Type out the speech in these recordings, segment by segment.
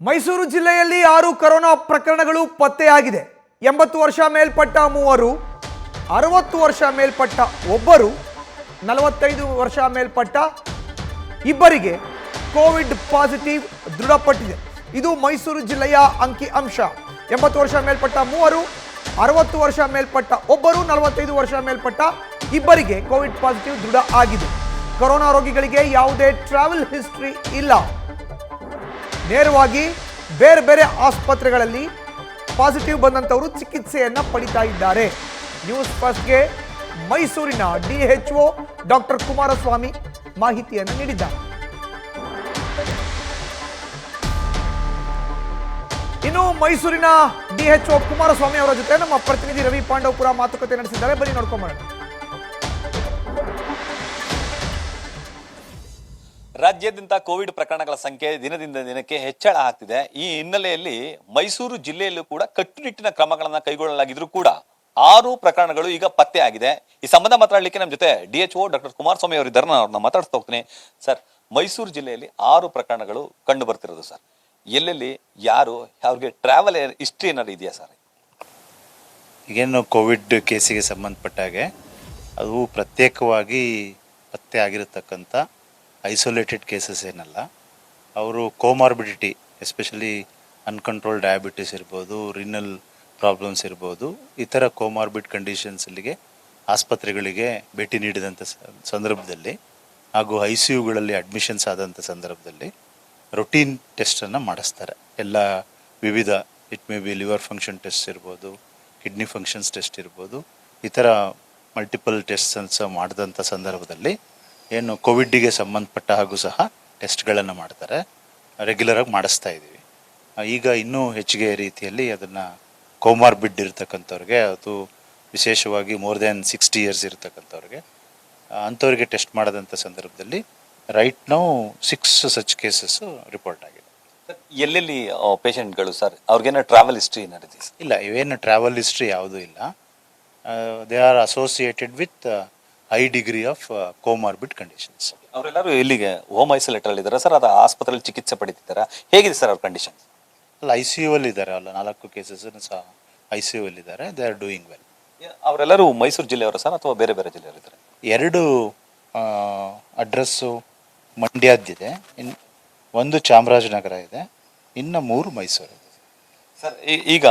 ಮೈಸೂರು ಜಿಲ್ಲೆಯಲ್ಲಿ 6 ಕೊರೋನಾ ಪ್ರಕರಣಗಳು ಪತ್ತೆಯಾಗಿದೆ. 80 ವರ್ಷ ಮೇಲ್ಪಟ್ಟ 3, 60 ವರ್ಷ ಮೇಲ್ಪಟ್ಟ 1, 45 ವರ್ಷ ಮೇಲ್ಪಟ್ಟ 2 ಕೋವಿಡ್ ಪಾಸಿಟಿವ್ ದೃಢಪಟ್ಟಿದೆ. ಇದು ಮೈಸೂರು ಜಿಲ್ಲೆಯ ಅಂಕಿ ಅಂಶ. 80 ವರ್ಷ ಮೇಲ್ಪಟ್ಟ 3, 60 ವರ್ಷ ಮೇಲ್ಪಟ್ಟ 1, 45 ವರ್ಷ ಮೇಲ್ಪಟ್ಟ 2 ಕೋವಿಡ್ ಪಾಸಿಟಿವ್ ದೃಢ ಆಗಿದೆ. ಕೊರೋನಾ ರೋಗಿಗಳಿಗೆ ಯಾವುದೇ ಟ್ರಾವೆಲ್ ಹಿಸ್ಟ್ರಿ ಇಲ್ಲ. ನೇರವಾಗಿ ಬೇರೆ ಬೇರೆ ಆಸ್ಪತ್ರೆಗಳಲ್ಲಿ ಪಾಸಿಟಿವ್ ಬಂದಂತವರು ಚಿಕಿತ್ಸೆಯನ್ನ ಪಡಿತಾ ಇದ್ದಾರೆ. ನ್ಯೂಸ್ ಫಸ್ಟ್ಗೆ ಮೈಸೂರಿನ DHO ಡಾಕ್ಟರ್ ಕುಮಾರಸ್ವಾಮಿ ಮಾಹಿತಿಯನ್ನು ನೀಡಿದ್ದಾರೆ. ಇನ್ನು ಮೈಸೂರಿನ DHO ಕುಮಾರಸ್ವಾಮಿ ಅವರ ಜೊತೆ ನಮ್ಮ ಪ್ರತಿನಿಧಿ ರವಿ ಪಾಂಡವಪುರ ಮಾತುಕತೆ ನಡೆಸಿದ್ದಾರೆ. ಬನ್ನಿ ನೋಡ್ಕೊಂಬರೋಣ. ರಾಜ್ಯಾದ್ಯಂತ ಕೋವಿಡ್ ಪ್ರಕರಣಗಳ ಸಂಖ್ಯೆ ದಿನದಿಂದ ದಿನಕ್ಕೆ ಹೆಚ್ಚಳ ಆಗ್ತಿದೆ. ಈ ಹಿನ್ನೆಲೆಯಲ್ಲಿ ಮೈಸೂರು ಜಿಲ್ಲೆಯಲ್ಲೂ ಕೂಡ ಕಟ್ಟುನಿಟ್ಟಿನ ಕ್ರಮಗಳನ್ನ ಕೈಗೊಳ್ಳಲಾಗಿದ್ರು ಕೂಡ 6 ಪ್ರಕರಣಗಳು ಈಗ ಪತ್ತೆ ಆಗಿದೆ. ಈ ಸಂಬಂಧ ಮಾತಾಡಲಿಕ್ಕೆ ನಮ್ಮ ಜೊತೆ DHO ಡಾಕ್ಟರ್ ಕುಮಾರಸ್ವಾಮಿ ಅವರು ಇದ್ದಾರೆ. ನಾನು ಅವ್ರನ್ನ ಮಾತಾಡ್ತಾ ಹೋಗ್ತೀನಿ. ಸರ್, ಮೈಸೂರು ಜಿಲ್ಲೆಯಲ್ಲಿ 6 ಪ್ರಕರಣಗಳು ಕಂಡು ಬರ್ತಿರೋದು ಸರ್. ಎಲ್ಲೆಲ್ಲಿ ಯಾರು ಅವ್ರಿಗೆ ಟ್ರಾವೆಲ್ ಹಿಸ್ಟ್ರಿ ಏನಾದ್ರು ಇದೆಯಾ ಸರ್? ಈಗೇನು ಕೋವಿಡ್ ಕೇಸಿಗೆ ಸಂಬಂಧಪಟ್ಟ ಹಾಗೆ ಅದು ಪ್ರತ್ಯೇಕವಾಗಿ ಪತ್ತೆ ಆಗಿರತಕ್ಕಂಥ ಐಸೋಲೇಟೆಡ್ ಕೇಸಸ್ ಏನಲ್ಲ. ಅವರು ಕೋಮಾರ್ಬಿಡಿಟಿ, ಎಸ್ಪೆಷಲಿ ಅನ್ಕಂಟ್ರೋಲ್ ಡಯಾಬಿಟಿಸ್ ಇರ್ಬೋದು, ರಿನಲ್ ಪ್ರಾಬ್ಲಮ್ಸ್ ಇರ್ಬೋದು, ಈ ಥರ ಕೋಮಾರ್ಬಿಡ್ ಕಂಡೀಷನ್ಸಲ್ಲಿಗೆ ಆಸ್ಪತ್ರೆಗಳಿಗೆ ಭೇಟಿ ನೀಡಿದಂಥ ಸಂದರ್ಭದಲ್ಲಿ ಹಾಗೂ ICUಗಳಲ್ಲಿ ಅಡ್ಮಿಷನ್ಸ್ ಆದಂಥ ಸಂದರ್ಭದಲ್ಲಿ ರೊಟೀನ್ ಟೆಸ್ಟನ್ನು ಮಾಡಿಸ್ತಾರೆ. ಎಲ್ಲ ವಿವಿಧ, it may be liver function test ಇರ್ಬೋದು, ಕಿಡ್ನಿ ಫಂಕ್ಷನ್ಸ್ ಟೆಸ್ಟ್ ಇರ್ಬೋದು, ಈ ಥರ ಮಲ್ಟಿಪಲ್ ಟೆಸ್ಟ್ಸ್ ಮಾಡಿದಂಥ ಸಂದರ್ಭದಲ್ಲಿ ಏನು ಕೋವಿಡ್ಗೆ ಸಂಬಂಧಪಟ್ಟ ಹಾಗೂ ಸಹ ಟೆಸ್ಟ್ಗಳನ್ನು ಮಾಡ್ತಾರೆ. ರೆಗ್ಯುಲರಾಗಿ ಮಾಡಿಸ್ತಾ ಇದ್ದೀವಿ. ಈಗ ಇನ್ನೂ ಹೆಚ್ಚಿಗೆ ರೀತಿಯಲ್ಲಿ ಅದನ್ನು ಕೋಮಾರ್ಬಿಡ್ ಇರ್ತಕ್ಕಂಥವ್ರಿಗೆ, ಅದು ವಿಶೇಷವಾಗಿ ಮೋರ್ ದೆನ್ 60 years ಇರ್ತಕ್ಕಂಥವ್ರಿಗೆ, ಅಂಥವ್ರಿಗೆ ಟೆಸ್ಟ್ ಮಾಡೋದಂಥ ಸಂದರ್ಭದಲ್ಲಿ right now 6 such cases report ಆಗಿದೆ. ಎಲ್ಲೆಲ್ಲಿ ಪೇಷಂಟ್ಗಳು ಸರ್? ಅವ್ರಿಗೇನೋ ಟ್ರಾವೆಲ್ ಹಿಸ್ಟ್ರಿ ಏನಾಗಿದೆ? ಇಲ್ಲ, ಇವೇನು ಟ್ರಾವೆಲ್ ಹಿಸ್ಟ್ರಿ ಯಾವುದೂ ಇಲ್ಲ. They are associated with high degree of ಕೋಮಾರ್ಬಿಡ್ conditions. ಅವರೆಲ್ಲರೂ ಇಲ್ಲಿಗೆ ಹೋಮ್ ಐಸೋಲೇಟರ್ ಅಲ್ಲಿ ಇದ್ದಾರೆ ಸರ್? ಅದು ಆಸ್ಪತ್ರೆಯಲ್ಲಿ ಚಿಕಿತ್ಸೆ ಪಡಿತಿದ್ದಾರಾ? ಹೇಗಿದೆ ಸರ್ ಅವ್ರ ಕಂಡೀಷನ್? ಅಲ್ಲ, ICU ಅಲ್ಲಿ ಇದ್ದಾರೆ. ಅಲ್ಲ, 4 ಕೇಸಸ್ ಸಹ ICU ಅಲ್ಲಿ ಇದ್ದಾರೆ. They are doing well. ಅವರೆಲ್ಲರೂ ಮೈಸೂರು ಜಿಲ್ಲೆಯವರು ಸರ್ ಅಥವಾ ಬೇರೆ ಬೇರೆ ಜಿಲ್ಲೆಯವರು ಇದ್ದಾರೆ? 2 ಅಡ್ರೆಸ್ಸು ಮಂಡ್ಯದ್ದಿದೆ, ಒಂದು ಚಾಮರಾಜನಗರ ಇದೆ, ಇನ್ನು 3 ಮೈಸೂರು ಇದೆ. ಸರ್, ಈಗ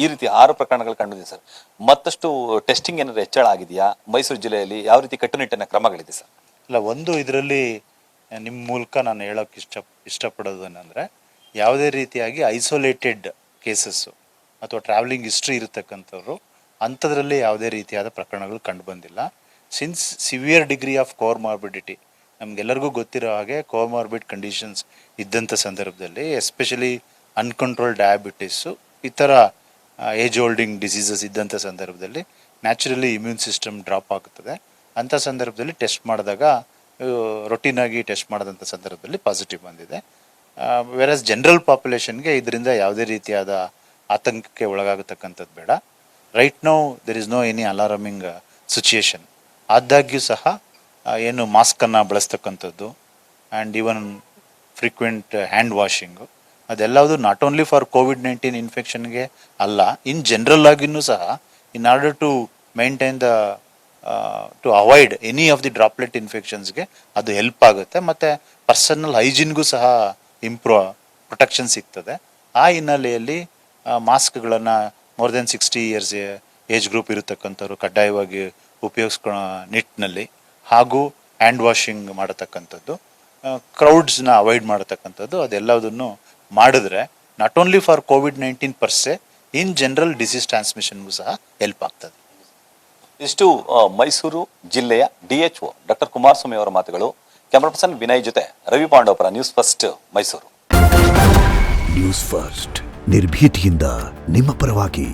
ಈ ರೀತಿ 6 ಪ್ರಕರಣಗಳು ಕಂಡಿದೆ ಸರ್. ಮತ್ತಷ್ಟು ಟೆಸ್ಟಿಂಗ್ ಏನಾದ್ರು ಹೆಚ್ಚಳ ಆಗಿದೆಯಾ ಮೈಸೂರು ಜಿಲ್ಲೆಯಲ್ಲಿ? ಯಾವ ರೀತಿ ಕಟ್ಟುನಿಟ್ಟಿನ ಕ್ರಮಗಳಿದೆ ಸರ್? ಇಲ್ಲ, ಒಂದು ಇದರಲ್ಲಿ ನಿಮ್ಮ ಮೂಲಕ ನಾನು ಹೇಳೋಕ್ಕೆ ಇಷ್ಟಪಡೋದು ಏನಂದರೆ, ಯಾವುದೇ ರೀತಿಯಾಗಿ ಐಸೋಲೇಟೆಡ್ ಕೇಸಸ್ಸು ಅಥವಾ ಟ್ರಾವೆಲಿಂಗ್ ಹಿಸ್ಟ್ರಿ ಇರತಕ್ಕಂಥವ್ರು ಅಂಥದ್ರಲ್ಲಿ ಯಾವುದೇ ರೀತಿಯಾದ ಪ್ರಕರಣಗಳು ಕಂಡು ಬಂದಿಲ್ಲ. Since severe degree of comorbidity, ನಮಗೆಲ್ಲರಿಗೂ ಗೊತ್ತಿರೋ ಹಾಗೆ ಕೋಮಾರ್ಬಿಡ್ ಕಂಡೀಷನ್ಸ್ ಇದ್ದಂಥ ಸಂದರ್ಭದಲ್ಲಿ, ಎಸ್ಪೆಷಲಿ ಅನ್ಕಂಟ್ರೋಲ್ ಡಯಾಬಿಟಿಸು, ಈ ಥರ ಏಜ್ ಹೋಲ್ಡಿಂಗ್ ಡಿಸೀಸಸ್ ಇದ್ದಂಥ ಸಂದರ್ಭದಲ್ಲಿ ನ್ಯಾಚುರಲಿ ಇಮ್ಯೂನ್ ಸಿಸ್ಟಮ್ ಡ್ರಾಪ್ ಆಗುತ್ತದೆ. ಅಂಥ ಸಂದರ್ಭದಲ್ಲಿ ಟೆಸ್ಟ್ ಮಾಡಿದಾಗ, ರೊಟೀನಾಗಿ ಟೆಸ್ಟ್ ಮಾಡಿದಂಥ ಸಂದರ್ಭದಲ್ಲಿ ಪಾಸಿಟಿವ್ ಬಂದಿದೆ. ವೆರಸ್ ಜನರಲ್ ಪಾಪ್ಯುಲೇಷನ್ಗೆ ಇದರಿಂದ ಯಾವುದೇ ರೀತಿಯಾದ ಆತಂಕಕ್ಕೆ ಒಳಗಾಗತಕ್ಕಂಥದ್ದು ಬೇಡ. Right now there is no any alarming situation. ಆದಾಗ್ಯೂ ಸಹ ಏನು ಮಾಸ್ಕನ್ನು ಬಳಸ್ತಕ್ಕಂಥದ್ದು and even frequent hand washing, ಅದೆಲ್ಲವುದು ನಾಟ್ ಓನ್ಲಿ ಫಾರ್ COVID-19 ಇನ್ಫೆಕ್ಷನ್ಗೆ ಅಲ್ಲ, ಇನ್ ಜನರಲ್ ಆಗಿಯೂ ಸಹ in order to maintain to avoid any of the droplet ಇನ್ಫೆಕ್ಷನ್ಸ್ಗೆ ಅದು ಹೆಲ್ಪ್ ಆಗುತ್ತೆ. ಮತ್ತು ಪರ್ಸನಲ್ ಹೈಜೀನ್ಗೂ ಸಹ ಪ್ರೊಟೆಕ್ಷನ್ ಸಿಗ್ತದೆ. ಆ ಹಿನ್ನೆಲೆಯಲ್ಲಿ ಮಾಸ್ಕ್ಗಳನ್ನು more than 60 years age group ಇರತಕ್ಕಂಥವ್ರು ಕಡ್ಡಾಯವಾಗಿ ಉಪಯೋಗಿಸ್ಕೊಳ್ಳೋ ನಿಟ್ಟಿನಲ್ಲಿ, ಹಾಗೂ ಹ್ಯಾಂಡ್ ವಾಷಿಂಗ್ ಮಾಡತಕ್ಕಂಥದ್ದು, ಕ್ರೌಡ್ಸ್ನ ಅವಾಯ್ಡ್ ಮಾಡತಕ್ಕಂಥದ್ದು, ಅದೆಲ್ಲದನ್ನು ಮಾಡಿದ್ರೆ not only for COVID-19 per se, in general disease ಟ್ರಾನ್ಸ್ಮಿಷನ್ಗೂ ಸಹ ಹೆಲ್ಪ್ ಆಗ್ತದೆ. ಇಷ್ಟು ಮೈಸೂರು ಜಿಲ್ಲೆಯ DHO ಡಾಕ್ಟರ್ ಕುಮಾರಸ್ವಾಮಿ ಅವರ ಮಾತುಗಳು. ಕ್ಯಾಮರಾ ಪರ್ಸನ್ ವಿನಯ್ ಜೊತೆ Ravi Pandavapura, news first Mysuru. News first ನಿರ್ಭೀತಿಯಿಂದ ನಿಮ್ಮ ಪರವಾಗಿ.